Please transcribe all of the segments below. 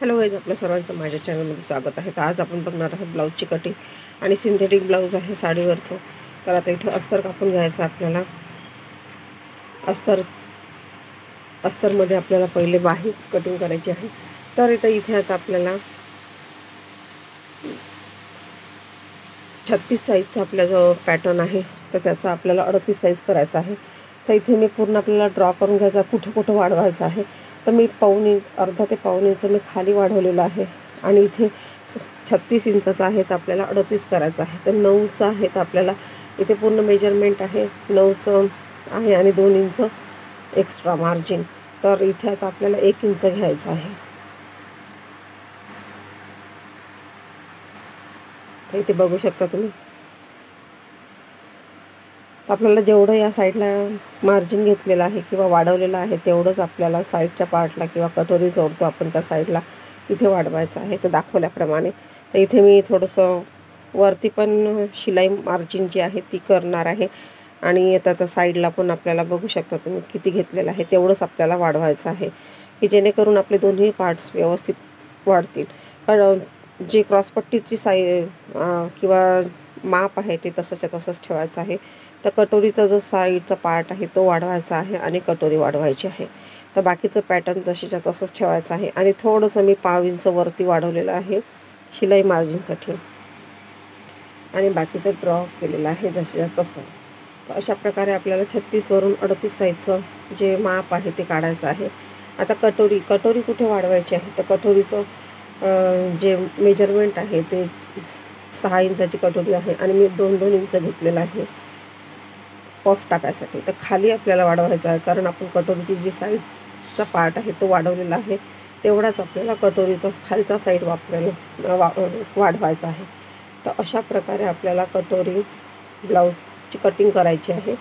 Hello guys, आपल्या सर्वांचं माझ्या चॅनलमध्ये स्वागत आहे. तर आज आपण बघणार आहोत ब्लाऊजची कटिंग आणि सिंथेटिक ब्लाऊज आहे साडीवरचं. तर आता इथं अस्तर कापून घ्यायचं आपल्याला. अस्तरमध्ये आपल्याला पहिले बाही कटिंग करायची आहे. तर इथे आता आपल्याला 36 साईजचा आपला जो पॅटर्न आहे तर त्याचा आपल्याला 38 साईज करायचा आहे. तर इथे मी पूर्ण आपल्याला ड्रॉ करून घ्यायचा, कुठं कुठं वाढवायचं आहे. तर मी अर्धा ते पाऊण इंच मी खाली वाढवलेलं आहे आणि इथे 36 इंचाचा आहे तर आपल्याला 38 करायचं आहे. तर 9चा आहे तर आपल्याला इथे पूर्ण मेजरमेंट आहे 9चं आहे आणि 2 इंच एक्स्ट्रा मार्जिन. तर इथे आता आपल्याला 1 इंच घ्यायचं आहे. तर इथे बघू शकता तुम्ही. आपल्याला जेवढं या साईडला मार्जिन घेतलेलं आहे किंवा वाढवलेलं आहे तेवढंच आपल्याला साईडच्या पार्टला किंवा कटोरी जोडतो आपण त्या साईडला तिथे वाढवायचं आहे. तर दाखवल्याप्रमाणे तर इथे मी थोडंसं वरती पण शिलाई मार्जिन जी आहे ती करणार आहे आणि त्याच्या साईडला पण आपल्याला बघू शकता तुम्ही किती घेतलेलं आहे तेवढंच आपल्याला वाढवायचं आहे की जेणेकरून आपले दोन्ही पार्ट्स व्यवस्थित वाढतील. कारण जे क्रॉसपट्टीची किंवा माप आहे ते तसंच्या तसंच ठेवायचं आहे. तर कटोरीचा जो साईडचा पार्ट आहे तो वाढवायचा आहे आणि कटोरी वाढवायची आहे. तर बाकीचं पॅटर्न तसेच्या तसंच ठेवायचं आहे आणि थोडंसं मी पाव इंच वरती वाढवलेलं आहे शिलाई मार्जिनसाठी आणि बाकीचं ड्रॉ केलेलं आहे जसं तसं. तर अशा प्रकारे आपल्याला 36 वरून 38 साईजचं जे माप आहे ते काढायचं आहे. आता कटोरी कुठे वाढवायची आहे तर कटोरीचं जे मेजरमेंट आहे ते 6 इंचाची कटोरी आहे आणि मी 2-2 इंच घेतलेलं आहे पफ टाकायसाठी. तर खाली आपल्याला वाढवायचं आहे कारण आपण कटोरीची जी साईडचा पार्ट आहे तो वाढवलेला आहे तेवढाच आपल्याला कटोरीचा खालचा साईड वाढवायचा आहे. तर अशा प्रकारे आपल्याला कटोरी ब्लाऊजची कटिंग करायची आहे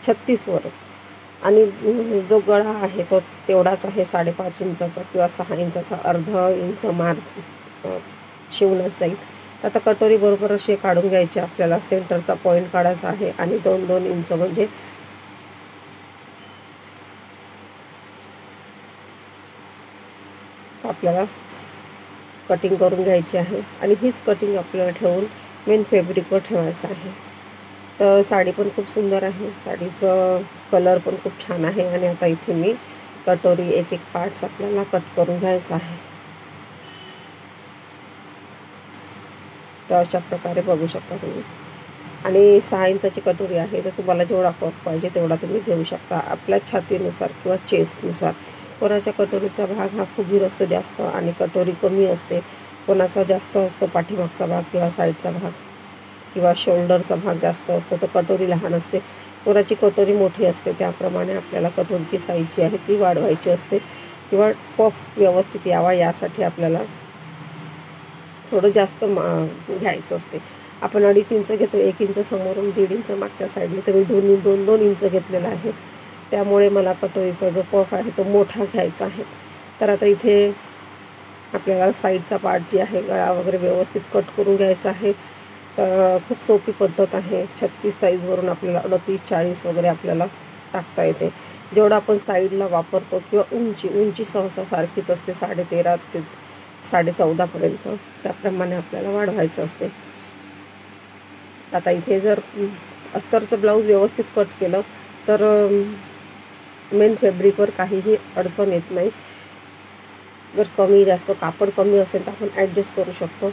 36 वरून. आणि जो गळा आहे तो तेवढाच आहे 5.5 इंचाचा किंवा 6 इंचाचा, अर्धा इंच शिवण्यात जाईल. आता कटोरी बरोबर असे काढून घ्यायचे आपल्याला. सेंटरचा पॉईंट काढायचा आहे आणि 2-2 इंच म्हणजे आपल्याला कटिंग करून घ्यायची आहे आणि हीच कटिंग आपल्याला ठेवून मेन फॅब्रिकवर ठेवायचं आहे. तर साडी पण खूप सुंदर आहे, साडीचं कलर पण खूप छान आहे. आणि आता इथे मी कटोरी एक पार्ट्स आपल्याला कट करून घ्यायचा आहे. तर अशा प्रकारे बघू शकता तुम्ही. आणि 6 इंचाची कटोरी आहे तर तुम्हाला जेवढा कप पाहिजे तेवढा तुम्ही घेऊ शकता आपल्या छातीनुसार किंवा चेस्टनुसार. कोणाच्या कटोरीचा भाग हा फुगीर असतो जास्त आणि कटोरी कमी असते, कोणाचा जास्त असतो पाठीमागचा भाग किंवा साईडचा भाग किंवा शोल्डरचा भाग जास्त असतो तर कटोरी लहान असते. कोणाची कटोरी मोठी असते त्याप्रमाणे आपल्याला कटोरीची साईज जी आहे ती वाढवायची असते किंवा पफ व्यवस्थित यावा यासाठी आपल्याला थोडं जास्त घ्यायचं असते. आपण 2.5 इंच घेतो, 1 इंच समोरून, 1.5 इंच मागच्या साईडने, तर मी 2-2 इंच घेतलेला आहे. त्यामुळे मला कटोरीचा जो पफ आहे तो मोठा घ्यायचा आहे. तर आता इथे आपल्याला साईडचा पार्ट जी आहे गळा वगैरे व्यवस्थित कट करून घ्यायचा आहे. तर खूप सोपी पद्धत आहे. 36 साईजवरून आपल्याला 38-40 वगैरे आपल्याला टाकता येते. जेवढं आपण साईडला वापरतो किंवा उंची सहसा सारखीच असते 13.5 ते 14.5पर्यंत, त्याप्रमाणे आपल्याला वाढवायचं असते. आता इथे जर अस्तरचं ब्लाऊज व्यवस्थित कट केलं तर मेन फॅब्रिकवर काहीही अडचण येत नाही. जर कमी जास्त कापड कमी असेल तर आपण ॲडजस्ट करू शकतो.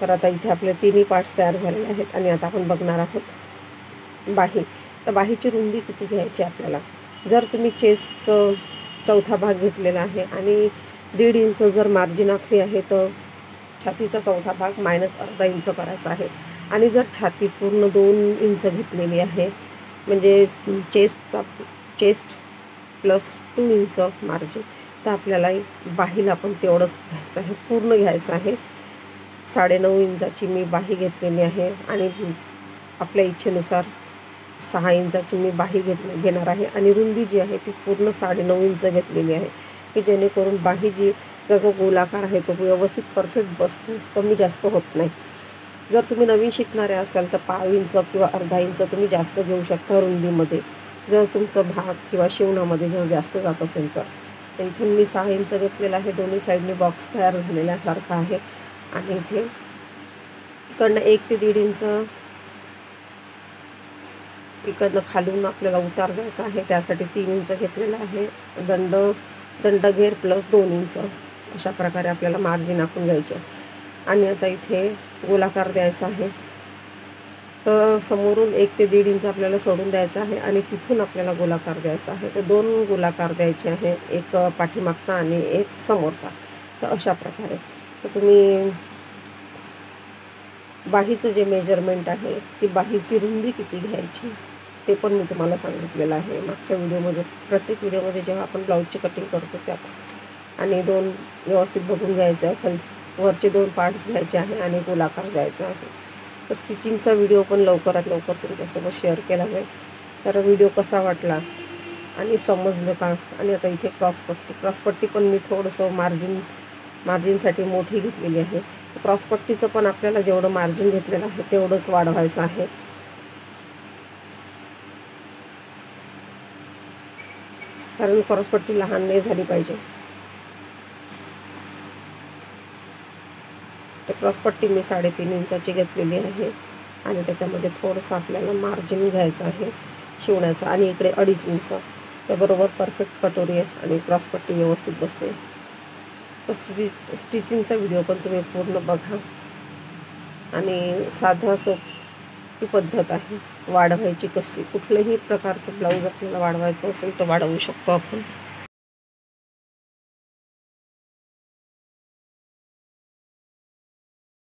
तर आता इथे आपले तिन्ही पार्ट्स तयार झालेले आहेत आणि आता आपण बघणार आहोत बाही. तर बाहीची रुंदी किती घ्यायची आपल्याला. जर तुम्ही चेस्टचं चौथा भाग घेतलेला आहे आणि 1.5 इंच जर मार्जिन आखली आहे तर छातीचा चौथा भाग मायनस अर्धा इंच करायचा आहे. आणि जर छाती पूर्ण 2 इंच घेतलेली आहे म्हणजे चेस्ट प्लस 2 इंच मार्जिन, तर आपल्याला बाहीला पण तेवढंच घ्यायचं आहे, पूर्ण घ्यायचं आहे. 9.5 इंचाची मी बाही घेतलेली आहे आणि आपल्या इच्छेनुसार 6 इंचाची मी बाही घेणार आहे आणि रुंदी जी आहे ती पूर्ण 9.5 इंच घेतलेली आहे की जेणेकरून बाही जी जो गोलाकार आहे तो व्यवस्थित परफेक्ट बसतो, कमी जास्त होत नाही. जर तुम्ही नवीन शिकणारे असाल तर पाव इंच किंवा अर्धा इंच तुम्ही जास्त घेऊ शकता रुंदीमध्ये, जर तुमचा भाग किंवा शिवणामध्ये जर जास्त जात असेल तर. तर इथून मी 6 इंच घेतलेलं आहे. दोन्ही साईडने बॉक्स तयार झालेल्यासारखा आहे. आणि इथे इकडनं 1 ते 1.5 इंच इकडनं खालून आपल्याला उतार द्यायचा आहे. त्यासाठी 3 इंच घेतलेला आहे. दंडघेर प्लस 2 इंच अशा प्रकारे आपल्याला मार्जिन आखून घ्यायचे. आणि आता इथे गोलाकार द्यायचा आहे. तर समोरून 1 ते 1.5 इंच आपल्याला सोडून द्यायचं आहे आणि तिथून आपल्याला गोलाकार द्यायचा आहे. तर 2 गोलाकार द्यायचे आहे, एक पाठीमागचा आणि एक समोरचा. तर अशा प्रकारे तर तुम्ही बाहीचं जे मेजरमेंट आहे, ती बाहीची रुंदी किती घ्यायची ते पण मी तुम्हाला सांगितलेलं आहे मागच्या व्हिडिओमध्ये. प्रत्येक व्हिडिओमध्ये जेव्हा आपण ब्लाऊजची कटिंग करतो त्यात. आणि 2 व्यवस्थित बघून घ्यायचं आहे. वरचे 2 पार्ट्स घ्यायचे आहे आणि गोलाकार द्यायचा आहे. तर स्टिचिंगचा व्हिडिओ पण लवकरात लवकर तुमच्यासोबत शेअर केला जाईल. तर व्हिडिओ कसा वाटला आणि समजलं का. आणि आता इथे क्रॉसपट्टी पण मी थोडंसं मार्जिनसाठी मोठी घेतलेली आहे. क्रॉसपट्टीचं पण आपल्याला जेवढं मार्जिन घेतलेलं आहे तेवढंच वाढवायचं आहे. कारण क्रॉसपट्टी लहान नाही झाली पाहिजे. तर क्रॉसपट्टी मी 3.5 इंचाची घेतलेली आहे आणि त्याच्यामध्ये थोडंसं आपल्याला मार्जिन घ्यायचं आहे शिवण्याचं. आणि इकडे 2.5 इंच. तर बरोबर परफेक्ट कटोरी आहे आणि क्रॉसपट्टी व्यवस्थित बसते. तर स्टिचिंगचा व्हिडिओ पण तुम्ही पूर्ण बघा. आणि साधा सोपी पद्धत आहे वाढवायची कशी. कुठल्याही प्रकारचं ब्लाऊज आपल्याला वाढवायचं असेल तर वाढवू शकतो आपण.